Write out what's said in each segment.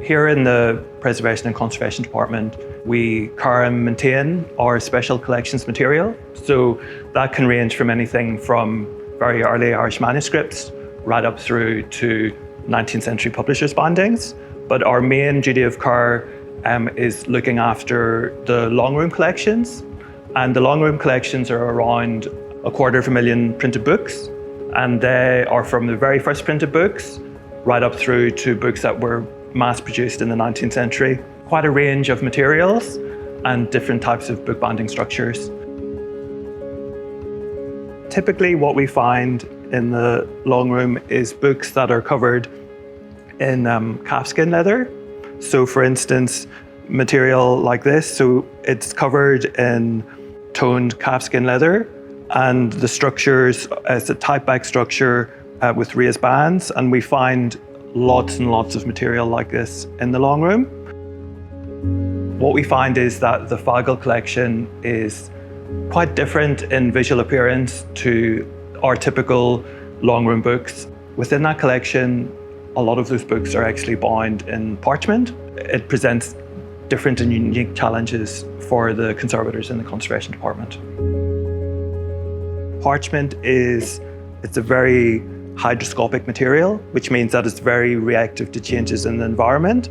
Here in the Preservation and Conservation Department, we care and maintain our special collections material. So that can range from anything from very early Irish manuscripts right up through to 19th century publishers' bindings. But our main duty of care is looking after the long room collections. And the long room collections are around 250,000 printed books. And they are from the very first printed books right up through to books that were mass produced in the 19th century. Quite a range of materials and different types of bookbinding structures. Typically what we find in the long room is books that are covered in calfskin leather. So for instance, material like this, so it's covered in toned calfskin leather, and the structures, it's a tight back structure with raised bands, and we find lots and lots of material like this in the long room. What we find is that the Fagel collection is quite different in visual appearance to our typical long room books. Within that collection, a lot of those books are actually bound in parchment. It presents different and unique challenges for the conservators in the conservation department. Parchment it's a very hygroscopic material, which means that it's very reactive to changes in the environment.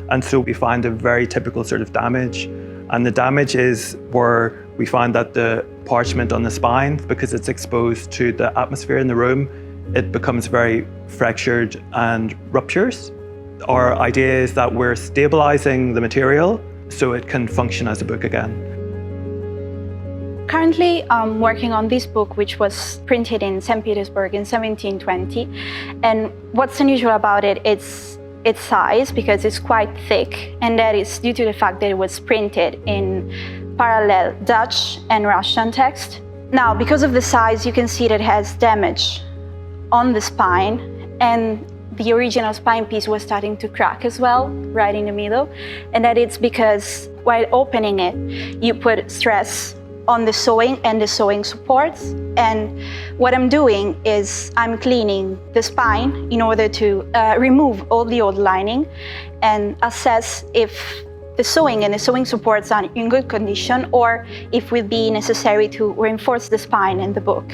And so we find a very typical sort of damage. And the damage is where we find that the parchment on the spine, because it's exposed to the atmosphere in the room, it becomes very fractured and ruptures. Our idea is that we're stabilizing the material so it can function as a book again. Currently, I'm working on this book, which was printed in St. Petersburg in 1720. And what's unusual about it, it's its size, because it's quite thick. And that is due to the fact that it was printed in parallel Dutch and Russian text. Now, because of the size, you can see that it has damage on the spine, and the original spine piece was starting to crack as well, right in the middle. And that it's because while opening it, you put stress on the sewing and the sewing supports. And what I'm doing is I'm cleaning the spine in order to remove all the old lining and assess if the sewing and the sewing supports are in good condition, or if it will be necessary to reinforce the spine and the book.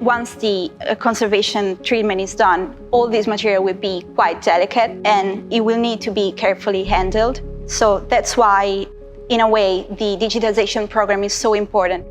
Once the conservation treatment is done, all this material will be quite delicate and it will need to be carefully handled. So that's why, in a way, the digitization program is so important.